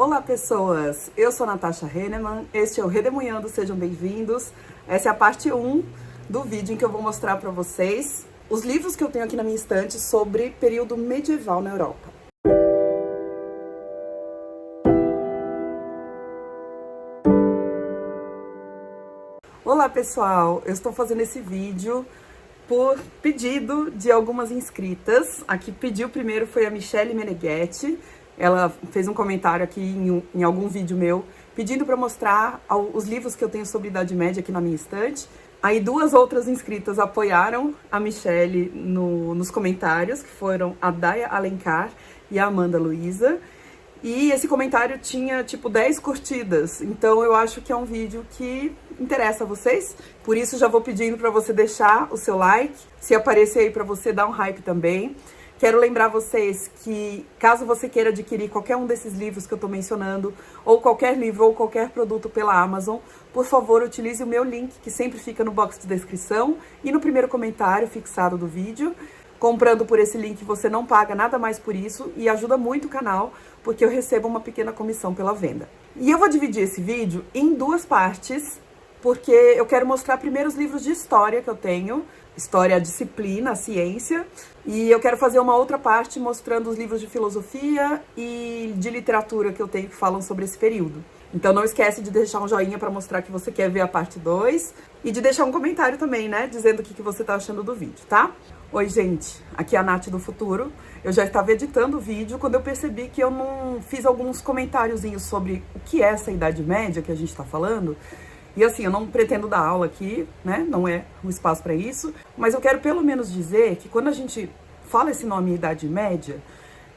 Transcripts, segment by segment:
Olá pessoas, eu sou Natasha Henneman, este é o Redemoinhando, sejam bem-vindos. Essa é a parte 1 do vídeo em que eu vou mostrar para vocês os livros que eu tenho aqui na minha estante sobre período medieval na Europa. Olá pessoal, eu estou fazendo esse vídeo por pedido de algumas inscritas. A que pediu primeiro foi a Michele Meneghetti. Ela fez um comentário aqui em algum vídeo meu, pedindo para mostrar os livros que eu tenho sobre Idade Média aqui na minha estante. Aí duas outras inscritas apoiaram a Michele nos comentários, que foram a Daya Alencar e a Amanda Luiza. E esse comentário tinha, tipo, 10 curtidas. Então eu acho que é um vídeo que interessa a vocês. Por isso já vou pedindo para você deixar o seu like. Se aparecer aí para você, dar um hype também. Quero lembrar vocês que, caso você queira adquirir qualquer um desses livros que eu tô mencionando, ou qualquer livro ou qualquer produto pela Amazon, por favor, utilize o meu link, que sempre fica no box de descrição e no primeiro comentário fixado do vídeo. Comprando por esse link, você não paga nada mais por isso e ajuda muito o canal, porque eu recebo uma pequena comissão pela venda. E eu vou dividir esse vídeo em duas partes, porque eu quero mostrar primeiro os livros de história que eu tenho, história, a disciplina, a ciência, e eu quero fazer uma outra parte mostrando os livros de filosofia e de literatura que eu tenho que falam sobre esse período. Então não esquece de deixar um joinha para mostrar que você quer ver a parte 2 e de deixar um comentário também, né, dizendo o que você tá achando do vídeo, tá? Oi gente, aqui é a Nath do futuro. Eu já estava editando o vídeo quando eu percebi que eu não fiz alguns comentáriozinhos sobre o que é essa Idade Média que a gente tá falando. E assim, eu não pretendo dar aula aqui, né? Não é um espaço para isso. Mas eu quero pelo menos dizer que quando a gente fala esse nome Idade Média,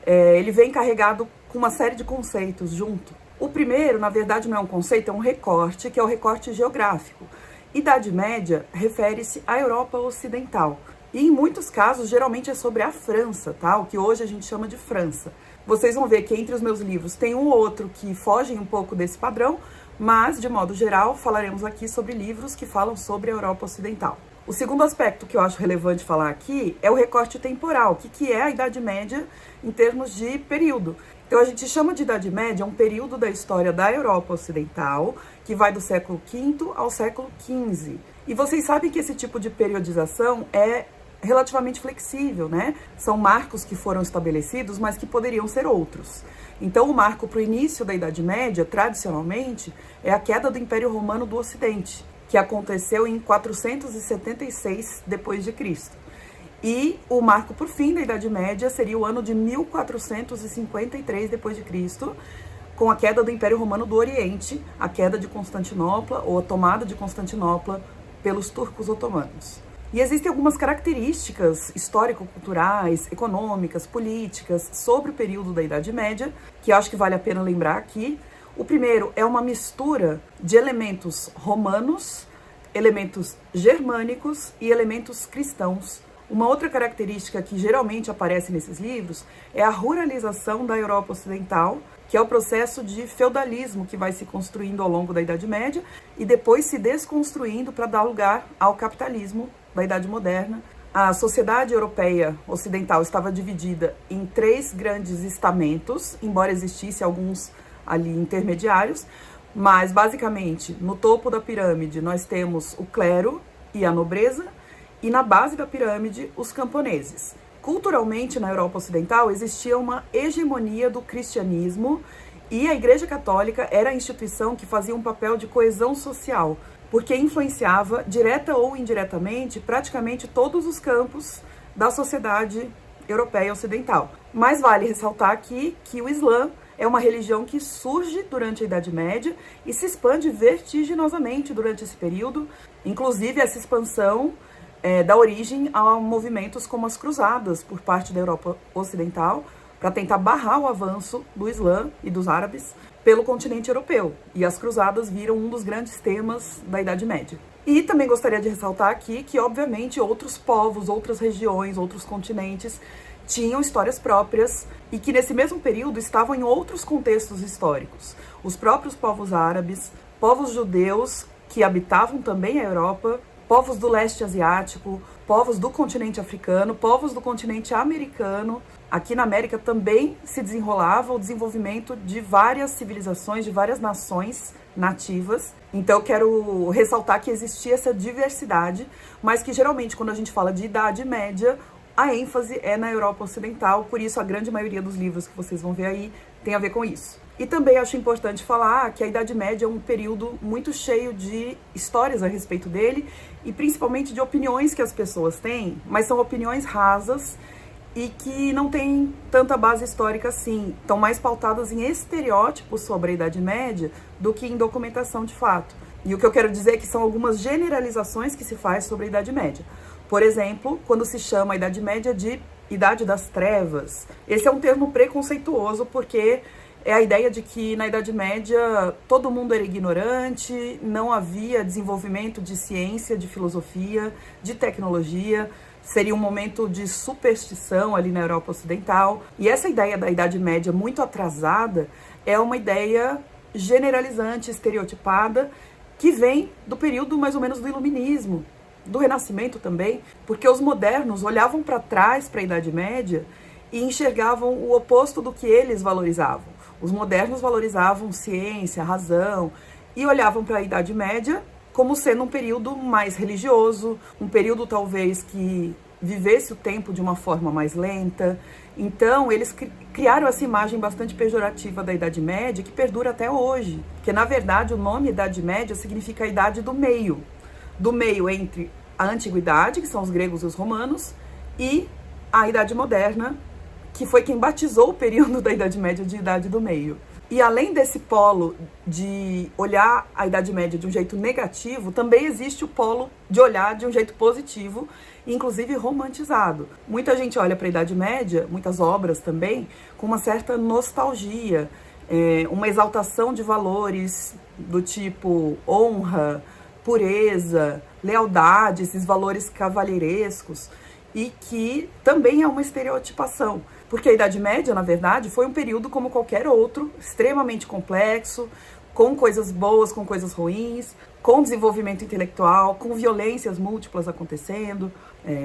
ele vem carregado com uma série de conceitos junto. O primeiro, na verdade, não é um conceito, é um recorte, que é o recorte geográfico. Idade Média refere-se à Europa Ocidental. E em muitos casos, geralmente é sobre a França, tá? O que hoje a gente chama de França. Vocês vão ver que entre os meus livros tem um ou outro que fogem um pouco desse padrão, mas, de modo geral, falaremos aqui sobre livros que falam sobre a Europa Ocidental. O segundo aspecto que eu acho relevante falar aqui é o recorte temporal. O que é a Idade Média em termos de período? Então, a gente chama de Idade Média um período da história da Europa Ocidental, que vai do século V ao século XV. E vocês sabem que esse tipo de periodização é relativamente flexível, né? São marcos que foram estabelecidos, mas que poderiam ser outros. Então, o marco para o início da Idade Média, tradicionalmente, é a queda do Império Romano do Ocidente, que aconteceu em 476 d.C. E o marco para o fim da Idade Média seria o ano de 1453 d.C., com a queda do Império Romano do Oriente, a queda de Constantinopla, ou a tomada de Constantinopla pelos turcos otomanos. E existem algumas características histórico-culturais, econômicas, políticas sobre o período da Idade Média, que eu acho que vale a pena lembrar aqui. O primeiro é uma mistura de elementos romanos, elementos germânicos e elementos cristãos. Uma outra característica que geralmente aparece nesses livros é a ruralização da Europa Ocidental, que é o processo de feudalismo que vai se construindo ao longo da Idade Média e depois se desconstruindo para dar lugar ao capitalismo da Idade Moderna. A sociedade europeia ocidental estava dividida em 3 grandes estamentos, embora existissem alguns ali intermediários, mas basicamente no topo da pirâmide nós temos o clero e a nobreza, e na base da pirâmide os camponeses. Culturalmente, na Europa Ocidental, existia uma hegemonia do cristianismo e a Igreja Católica era a instituição que fazia um papel de coesão social, porque influenciava, direta ou indiretamente, praticamente todos os campos da sociedade europeia ocidental. Mas vale ressaltar aqui que o Islã é uma religião que surge durante a Idade Média e se expande vertiginosamente durante esse período. Inclusive, essa expansão dá origem a movimentos como as cruzadas por parte da Europa Ocidental para tentar barrar o avanço do Islã e dos árabes pelo continente europeu. E as cruzadas viram um dos grandes temas da Idade Média. E também gostaria de ressaltar aqui que, obviamente, outros povos, outras regiões, outros continentes tinham histórias próprias e que nesse mesmo período estavam em outros contextos históricos. Os próprios povos árabes, povos judeus que habitavam também a Europa, povos do leste asiático, povos do continente africano, povos do continente americano, aqui na América também se desenrolava o desenvolvimento de várias civilizações, de várias nações nativas. Então eu quero ressaltar que existia essa diversidade, mas que geralmente quando a gente fala de Idade Média, a ênfase é na Europa Ocidental, por isso a grande maioria dos livros que vocês vão ver aí tem a ver com isso. E também acho importante falar que a Idade Média é um período muito cheio de histórias a respeito dele e principalmente de opiniões que as pessoas têm, mas são opiniões rasas e que não têm tanta base histórica assim, estão mais pautadas em estereótipos sobre a Idade Média do que em documentação de fato. E o que eu quero dizer é que são algumas generalizações que se faz sobre a Idade Média. Por exemplo, quando se chama a Idade Média de Idade das Trevas, esse é um termo preconceituoso porque é a ideia de que na Idade Média todo mundo era ignorante, não havia desenvolvimento de ciência, de filosofia, de tecnologia, seria um momento de superstição ali na Europa Ocidental. E essa ideia da Idade Média muito atrasada é uma ideia generalizante, estereotipada, que vem do período mais ou menos do Iluminismo, do Renascimento também, porque os modernos olhavam para trás, para a Idade Média, e enxergavam o oposto do que eles valorizavam. Os modernos valorizavam ciência, razão, e olhavam para a Idade Média como sendo um período mais religioso, um período talvez que vivesse o tempo de uma forma mais lenta. Então, eles criaram essa imagem bastante pejorativa da Idade Média, que perdura até hoje, porque na verdade o nome Idade Média significa a idade do meio entre a Antiguidade, que são os gregos e os romanos, e a Idade Moderna, que foi quem batizou o período da Idade Média de Idade do Meio. E além desse polo de olhar a Idade Média de um jeito negativo, também existe o polo de olhar de um jeito positivo, inclusive romantizado. Muita gente olha para a Idade Média, muitas obras também, com uma certa nostalgia, uma exaltação de valores do tipo honra, pureza, lealdade, esses valores cavalheirescos, e que também é uma estereotipação, porque a Idade Média, na verdade, foi um período como qualquer outro, extremamente complexo, com coisas boas, com coisas ruins, com desenvolvimento intelectual, com violências múltiplas acontecendo,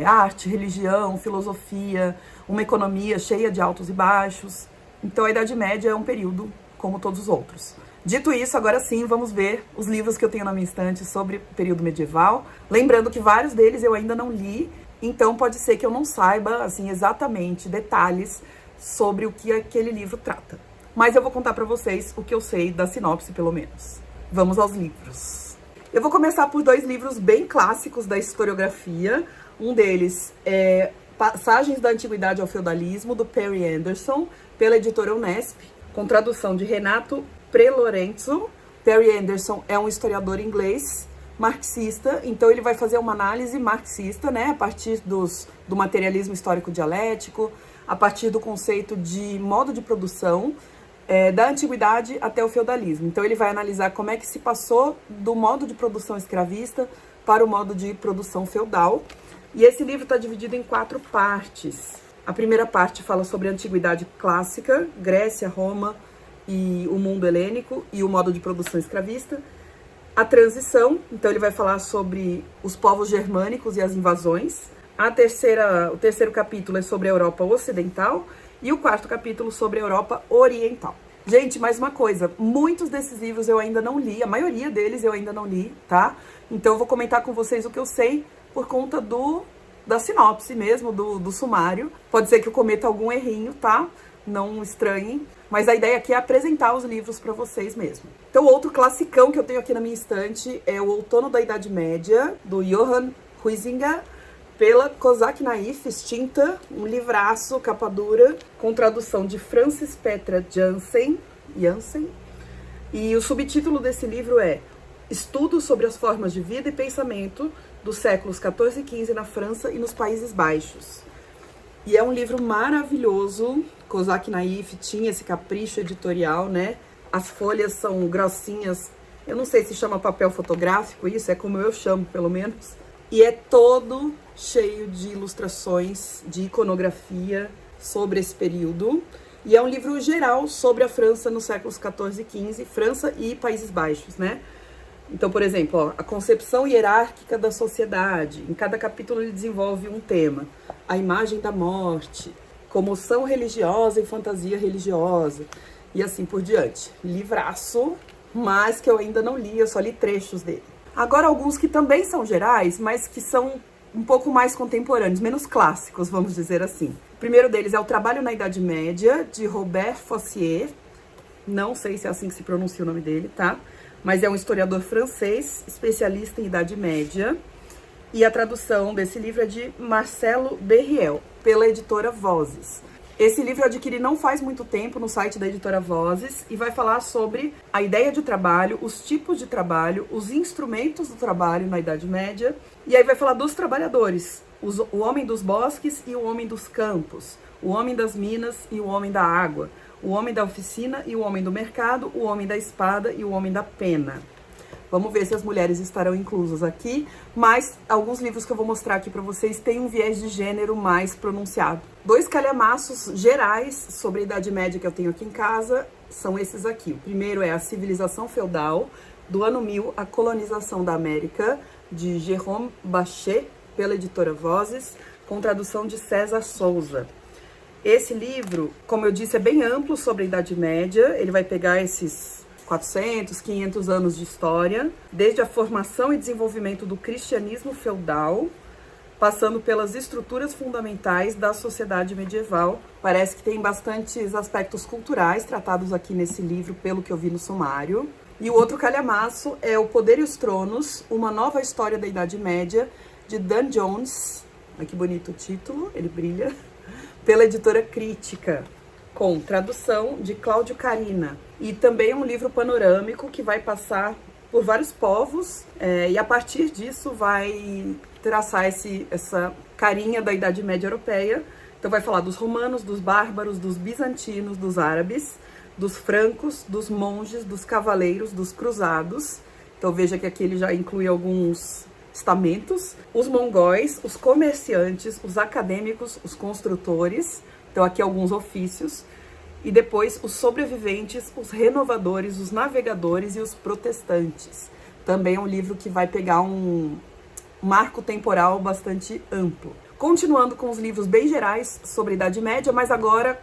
arte, religião, filosofia, uma economia cheia de altos e baixos. Então a Idade Média é um período como todos os outros. Dito isso, agora sim, vamos ver os livros que eu tenho na minha estante sobre o período medieval. Lembrando que vários deles eu ainda não li, então pode ser que eu não saiba assim exatamente detalhes sobre o que aquele livro trata. Mas eu vou contar para vocês o que eu sei da sinopse, pelo menos. Vamos aos livros. Eu vou começar por dois livros bem clássicos da historiografia. Um deles é Passagens da Antiguidade ao Feudalismo, do Perry Anderson, pela editora Unesp, com tradução de Renato Prelorenzo. Perry Anderson é um historiador inglês, marxista, então ele vai fazer uma análise marxista, né, a partir do materialismo histórico dialético, a partir do conceito de modo de produção, da antiguidade até o feudalismo. Então ele vai analisar como é que se passou do modo de produção escravista para o modo de produção feudal. E esse livro está dividido em 4 partes. A primeira parte fala sobre a antiguidade clássica, Grécia, Roma e o mundo helênico e o modo de produção escravista. A transição, então ele vai falar sobre os povos germânicos e as invasões. O terceiro capítulo é sobre a Europa Ocidental e o 4º capítulo sobre a Europa Oriental. Gente, mais uma coisa, muitos desses livros eu ainda não li, a maioria deles eu ainda não li, tá? Então eu vou comentar com vocês o que eu sei por conta da sinopse mesmo, do sumário. Pode ser que eu cometa algum errinho, tá? Não estranhem. Mas a ideia aqui é apresentar os livros para vocês mesmo. Então, outro classicão que eu tenho aqui na minha estante é O Outono da Idade Média, do Johann Huizinga, pela Kozak Naif, extinta, um livraço, capa dura, com tradução de Francis Petra Jansen. E o subtítulo desse livro é Estudos sobre as formas de vida e pensamento dos séculos XIV e XV na França e nos Países Baixos. E é um livro maravilhoso. Kozak Naif tinha esse capricho editorial, né? As folhas são grossinhas. Eu não sei se chama papel fotográfico, isso é como eu chamo, pelo menos. E é todo cheio de ilustrações, de iconografia sobre esse período. E é um livro geral sobre a França nos séculos XIV e XV, França e Países Baixos, né? Então, por exemplo, ó, a concepção hierárquica da sociedade. Em cada capítulo ele desenvolve um tema. A imagem da morte, Comoção religiosa e fantasia religiosa, e assim por diante. Livraço, mas que eu ainda não li, eu só li trechos dele. Agora alguns que também são gerais, mas que são um pouco mais contemporâneos, menos clássicos, vamos dizer assim. O primeiro deles é O Trabalho na Idade Média, de Robert Fossier. Não sei se é assim que se pronuncia o nome dele, tá? Mas é um historiador francês, especialista em Idade Média. E a tradução desse livro é de Marcelo Berriel, pela editora Vozes. Esse livro eu adquiri não faz muito tempo no site da editora Vozes e vai falar sobre a ideia de trabalho, os tipos de trabalho, os instrumentos do trabalho na Idade Média. E aí vai falar dos trabalhadores, o homem dos bosques e o homem dos campos, o homem das minas e o homem da água, o homem da oficina e o homem do mercado, o homem da espada e o homem da pena. Vamos ver se as mulheres estarão inclusas aqui, mas alguns livros que eu vou mostrar aqui para vocês têm um viés de gênero mais pronunciado. 2 calhamaços gerais sobre a Idade Média que eu tenho aqui em casa são esses aqui. O primeiro é A Civilização Feudal, do ano 1000, A Colonização da América, de Jérôme Bachet, pela editora Vozes, com tradução de César Souza. Esse livro, como eu disse, é bem amplo sobre a Idade Média, ele vai pegar esses 400, 500 anos de história, desde a formação e desenvolvimento do cristianismo feudal, passando pelas estruturas fundamentais da sociedade medieval. Parece que tem bastantes aspectos culturais tratados aqui nesse livro, pelo que eu vi no sumário. E o outro calhamaço é O Poder e os Tronos, uma nova história da Idade Média, de Dan Jones. Olha que bonito o título, ele brilha. Pela editora Crítica, com tradução de Cláudio Carina. E também um livro panorâmico que vai passar por vários povos e a partir disso vai traçar essa carinha da Idade Média Europeia. Então vai falar dos romanos, dos bárbaros, dos bizantinos, dos árabes, dos francos, dos monges, dos cavaleiros, dos cruzados. Então veja que aqui ele já inclui alguns estamentos. Os mongóis, os comerciantes, os acadêmicos, os construtores. Então aqui alguns ofícios. E depois os sobreviventes, os renovadores, os navegadores e os protestantes. Também é um livro que vai pegar um marco temporal bastante amplo. Continuando com os livros bem gerais sobre a Idade Média, mas agora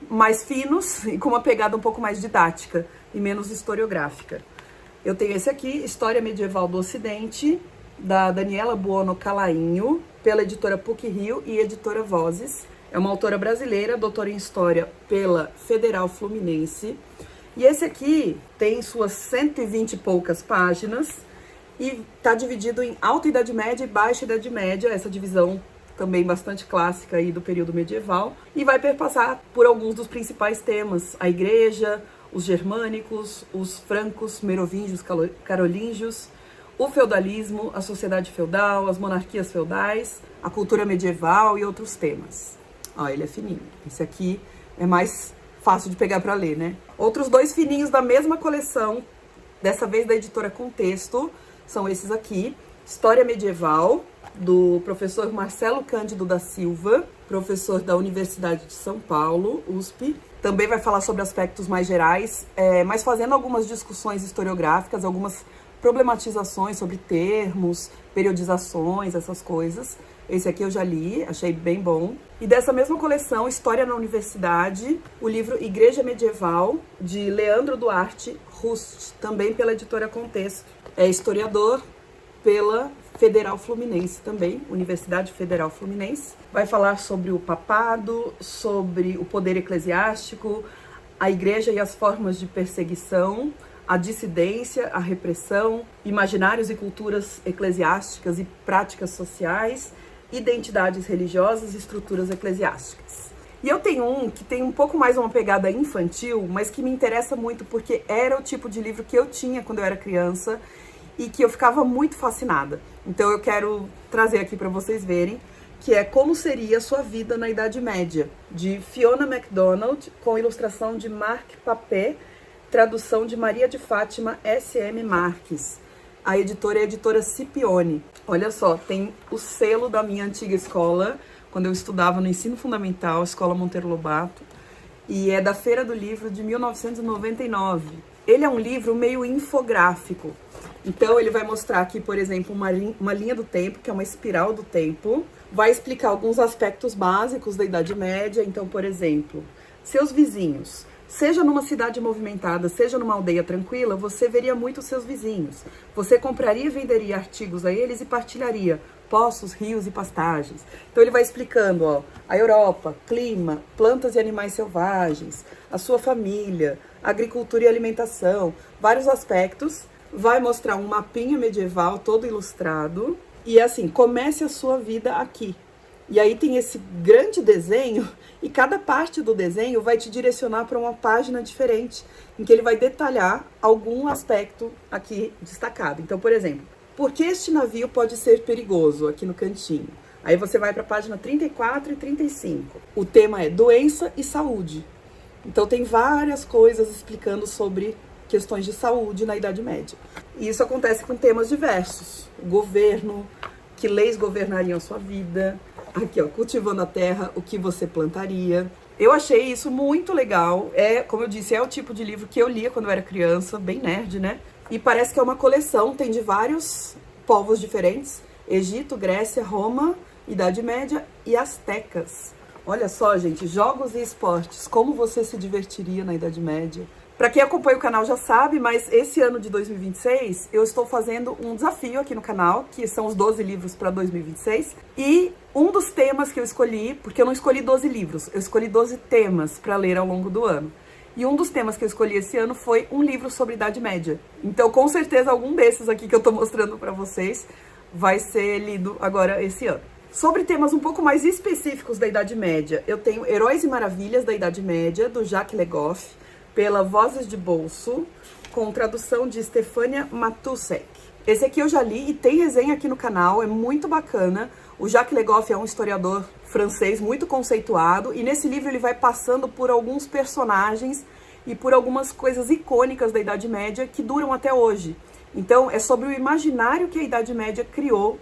mais finos e com uma pegada um pouco mais didática e menos historiográfica. Eu tenho esse aqui, História Medieval do Ocidente, da Daniela Buono Calainho, pela editora PUC-Rio e editora Vozes. É uma autora brasileira, doutora em História pela Federal Fluminense. E esse aqui tem suas 120 e poucas páginas e está dividido em Alta Idade Média e Baixa Idade Média, essa divisão também bastante clássica aí do período medieval. E vai perpassar por alguns dos principais temas: a igreja, os germânicos, os francos, merovingios, carolíngios, o feudalismo, a sociedade feudal, as monarquias feudais, a cultura medieval e outros temas. Ó, ele é fininho. Esse aqui é mais fácil de pegar para ler, né? Outros 2 fininhos da mesma coleção, dessa vez da editora Contexto, são esses aqui. História Medieval, do professor Marcelo Cândido da Silva, professor da Universidade de São Paulo, USP. Também vai falar sobre aspectos mais gerais, mas fazendo algumas discussões historiográficas, algumas problematizações sobre termos, periodizações, essas coisas. Esse aqui eu já li, achei bem bom. E dessa mesma coleção, História na Universidade, o livro Igreja Medieval, de Leandro Duarte Rust, também pela editora Contexto. É historiador pela Federal Fluminense também, Universidade Federal Fluminense. Vai falar sobre o papado, sobre o poder eclesiástico, a igreja e as formas de perseguição, a dissidência, a repressão, imaginários e culturas eclesiásticas e práticas sociais, identidades religiosas e estruturas eclesiásticas. E eu tenho um que tem um pouco mais uma pegada infantil, mas que me interessa muito porque era o tipo de livro que eu tinha quando eu era criança e que eu ficava muito fascinada. Então eu quero trazer aqui para vocês verem, que é Como Seria a Sua Vida na Idade Média, de Fiona MacDonald, com ilustração de Marc Papé, tradução de Maria de Fátima S.M. Marques. A editora é a editora Scipione. Olha só, tem o selo da minha antiga escola, quando eu estudava no ensino fundamental, Escola Monteiro Lobato, e é da Feira do Livro de 1999. Ele é um livro meio infográfico. Então ele vai mostrar aqui, por exemplo, uma linha do tempo, que é uma espiral do tempo. vai explicar alguns aspectos básicos da Idade Média. Então, por exemplo, seus vizinhos. Seja numa cidade movimentada, seja numa aldeia tranquila, você veria muito os seus vizinhos. Você compraria e venderia artigos a eles e partilharia poços, rios e pastagens. Então ele vai explicando, ó, a Europa, clima, plantas e animais selvagens, a sua família, agricultura e alimentação, vários aspectos. Vai mostrar um mapinha medieval todo ilustrado. E assim, comece a sua vida aqui. E aí tem esse grande desenho, e cada parte do desenho vai te direcionar para uma página diferente, em que ele vai detalhar algum aspecto aqui destacado. Então, por exemplo, por que este navio pode ser perigoso, aqui no cantinho? Aí você vai para a página 34 e 35. O tema é doença e saúde. Então tem várias coisas explicando sobre questões de saúde na Idade Média. E isso acontece com temas diversos. O governo, que leis governariam a sua vida. Aqui, ó, cultivando a terra, o que você plantaria. Eu achei isso muito legal. Como eu disse, é o tipo de livro que eu lia quando eu era criança, bem nerd, né? E parece que é uma coleção, tem de vários povos diferentes. Egito, Grécia, Roma, Idade Média e Astecas. Olha só, gente, jogos e esportes. Como você se divertiria na Idade Média? Para quem acompanha o canal já sabe, mas esse ano de 2026 eu estou fazendo um desafio aqui no canal, que são os 12 livros para 2026. E um dos temas que eu escolhi, porque eu não escolhi 12 livros, eu escolhi 12 temas para ler ao longo do ano. E um dos temas que eu escolhi esse ano foi um livro sobre Idade Média. Então, com certeza, algum desses aqui que eu tô mostrando para vocês vai ser lido agora esse ano. Sobre temas um pouco mais específicos da Idade Média, eu tenho Heróis e Maravilhas da Idade Média, do Jacques Le Goff, pela Vozes de Bolso, com tradução de Stefania Matusek. Esse aqui eu já li e tem resenha aqui no canal, é muito bacana. O Jacques Le Goff é um historiador francês muito conceituado, e nesse livro ele vai passando por alguns personagens e por algumas coisas icônicas da Idade Média que duram até hoje. Então é sobre o imaginário que a Idade Média criou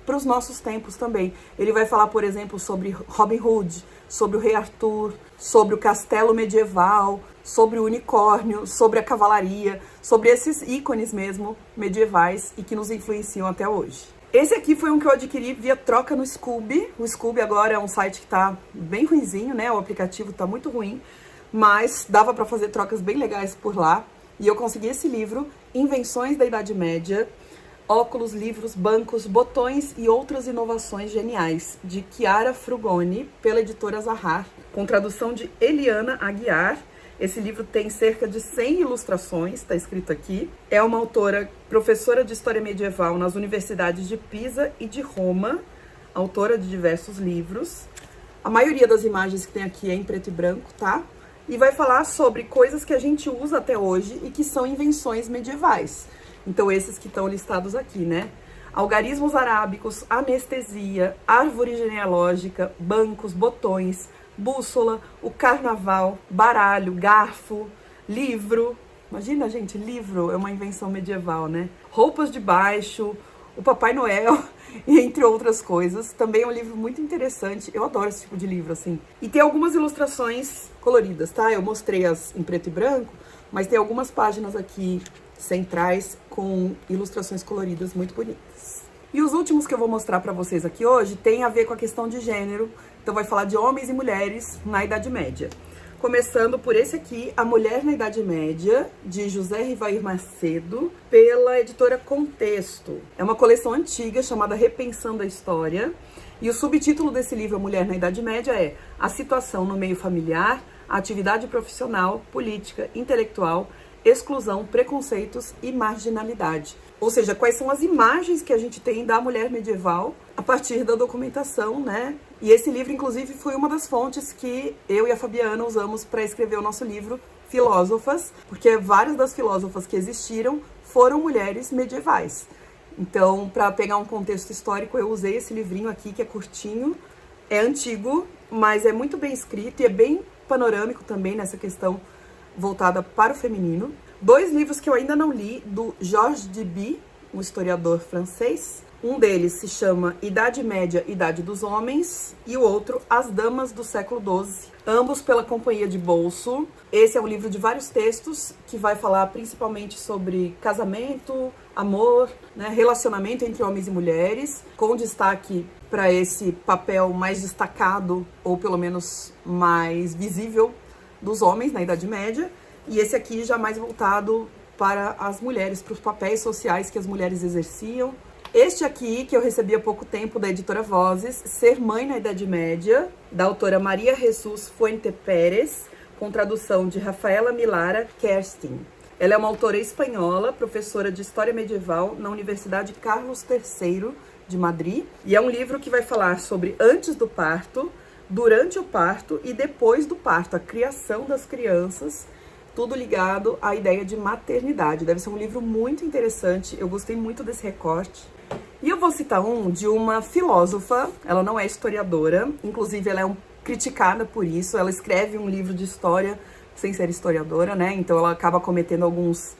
para os nossos tempos também. Ele vai falar, por exemplo, sobre Robin Hood, sobre o Rei Arthur, sobre o castelo medieval, sobre o unicórnio, sobre a cavalaria, sobre esses ícones mesmo medievais e que nos influenciam até hoje. Esse aqui foi um que eu adquiri via troca no Scooby. O Scooby agora é um site que tá bem ruinzinho, né? O aplicativo tá muito ruim, mas dava para fazer trocas bem legais por lá. E eu consegui esse livro, Invenções da Idade Média, Óculos, Livros, Bancos, Botões e Outras Inovações Geniais, de Chiara Frugoni, pela editora Zahar, com tradução de Eliana Aguiar. Esse livro tem cerca de 100 ilustrações, está escrito aqui. É uma autora, professora de História Medieval nas universidades de Pisa e de Roma, autora de diversos livros. A maioria das imagens que tem aqui é em preto e branco, tá? E vai falar sobre coisas que a gente usa até hoje e que são invenções medievais. Então, esses que estão listados aqui, né? Algarismos arábicos, anestesia, árvore genealógica, bancos, botões, bússola, o carnaval, baralho, garfo, livro. Imagina, gente, livro é uma invenção medieval, né? Roupas de baixo, o Papai Noel, entre outras coisas. Também é um livro muito interessante. Eu adoro esse tipo de livro, assim. E tem algumas ilustrações coloridas, tá? Eu mostrei as em preto e branco, mas tem algumas páginas aqui centrais com ilustrações coloridas muito bonitas. E os últimos que eu vou mostrar para vocês aqui hoje tem a ver com a questão de gênero. Então vai falar de homens e mulheres na Idade Média. Começando por esse aqui, A Mulher na Idade Média, de José Rivair Macedo, pela editora Contexto. É uma coleção antiga chamada Repensando a História. E o subtítulo desse livro, A Mulher na Idade Média, é A Situação no Meio Familiar, a Atividade Profissional, Política, Intelectual, Exclusão, Preconceitos e Marginalidade. Ou seja, quais são as imagens que a gente tem da mulher medieval a partir da documentação, né? E esse livro, inclusive, foi uma das fontes que eu e a Fabiana usamos para escrever o nosso livro Filósofas, porque várias das filósofas que existiram foram mulheres medievais. Então, para pegar um contexto histórico, eu usei esse livrinho aqui, que é curtinho, é antigo, mas é muito bem escrito e é bem panorâmico também nessa questão voltada para o feminino. 2 livros que eu ainda não li, do Georges Duby, um historiador francês. Um deles se chama Idade Média, Idade dos Homens, e o outro As Damas do Século XII, ambos pela Companhia de Bolso. Esse é um livro de vários textos que vai falar principalmente sobre casamento, amor, né, relacionamento entre homens e mulheres, com destaque para esse papel mais destacado, ou pelo menos mais visível, dos homens na Idade Média. E esse aqui já mais voltado para as mulheres, para os papéis sociais que as mulheres exerciam. Este aqui, que eu recebi há pouco tempo da editora Vozes, Ser Mãe na Idade Média, da autora Maria Jesus Fuente Pérez, com tradução de Rafaela Milara Kerstin. Ela é uma autora espanhola, professora de História Medieval na Universidade Carlos III de Madrid. E é um livro que vai falar sobre antes do parto, durante o parto e depois do parto, a criação das crianças, tudo ligado à ideia de maternidade. Deve ser um livro muito interessante, eu gostei muito desse recorte. E eu vou citar um de uma filósofa, ela não é historiadora, inclusive ela é criticada por isso, ela escreve um livro de história sem ser historiadora, né? Então ela acaba cometendo alguns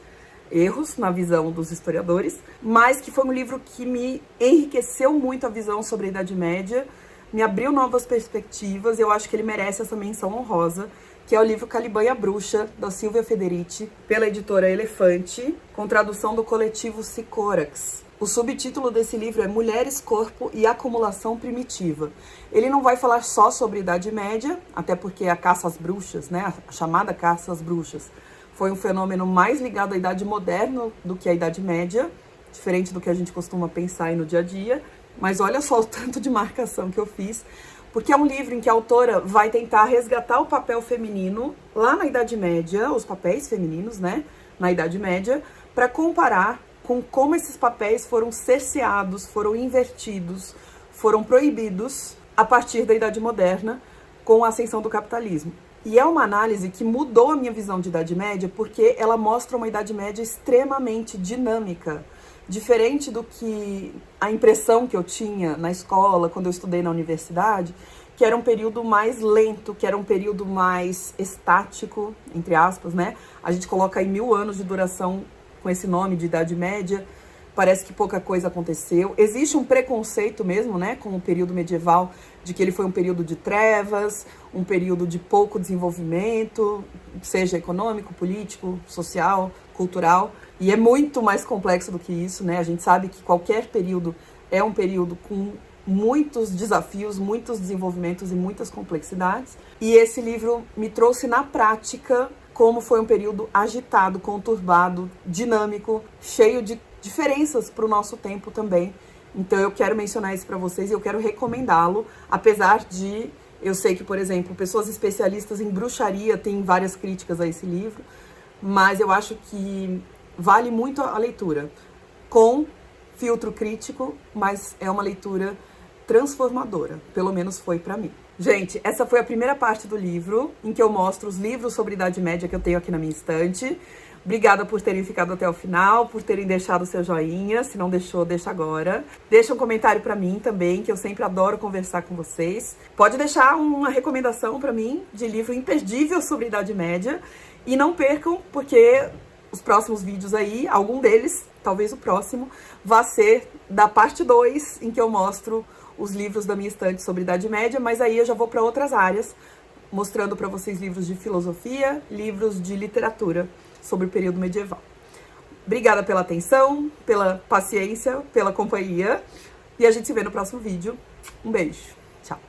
erros na visão dos historiadores, mas que foi um livro que me enriqueceu muito a visão sobre a Idade Média, me abriu novas perspectivas, e eu acho que ele merece essa menção honrosa, que é o livro Caliban e a Bruxa, da Silvia Federici, pela editora Elefante, com tradução do coletivo Sicorax. O subtítulo desse livro é Mulheres, Corpo e Acumulação Primitiva. Ele não vai falar só sobre a Idade Média, até porque a caça às bruxas, né, a chamada caça às bruxas, foi um fenômeno mais ligado à Idade Moderna do que à Idade Média, diferente do que a gente costuma pensar aí no dia a dia. Mas olha só o tanto de marcação que eu fiz, porque é um livro em que a autora vai tentar resgatar o papel feminino lá na Idade Média, os papéis femininos, né, na Idade Média, para comparar com como esses papéis foram cerceados, foram invertidos, foram proibidos a partir da Idade Moderna, com a ascensão do capitalismo. E é uma análise que mudou a minha visão de Idade Média, porque ela mostra uma Idade Média extremamente dinâmica, diferente do que a impressão que eu tinha na escola, quando eu estudei na universidade, que era um período mais lento, que era um período mais estático, entre aspas, né? A gente coloca aí 1000 anos de duração com esse nome de Idade Média, parece que pouca coisa aconteceu. Existe um preconceito mesmo, né, com o período medieval, de que ele foi um período de trevas, um período de pouco desenvolvimento, seja econômico, político, social, cultural, e é muito mais complexo do que isso, né? A gente sabe que qualquer período é um período com muitos desafios, muitos desenvolvimentos e muitas complexidades. E esse livro me trouxe na prática como foi um período agitado, conturbado, dinâmico, cheio de diferenças para o nosso tempo também. Então eu quero mencionar isso para vocês e eu quero recomendá-lo, apesar de eu sei que, por exemplo, pessoas especialistas em bruxaria têm várias críticas a esse livro, mas eu acho que vale muito a leitura, com filtro crítico, mas é uma leitura transformadora, pelo menos foi para mim. Gente, essa foi a primeira parte do livro, em que eu mostro os livros sobre Idade Média que eu tenho aqui na minha estante. Obrigada por terem ficado até o final, por terem deixado o seu joinha. Se não deixou, deixa agora. Deixa um comentário pra mim também, que eu sempre adoro conversar com vocês. Pode deixar uma recomendação pra mim de livro imperdível sobre Idade Média. E não percam, porque os próximos vídeos aí, algum deles, talvez o próximo, vai ser da parte 2, em que eu mostro os livros da minha estante sobre Idade Média, mas aí eu já vou para outras áreas, mostrando para vocês livros de filosofia, livros de literatura sobre o período medieval. Obrigada pela atenção, pela paciência, pela companhia, e a gente se vê no próximo vídeo. Um beijo. Tchau.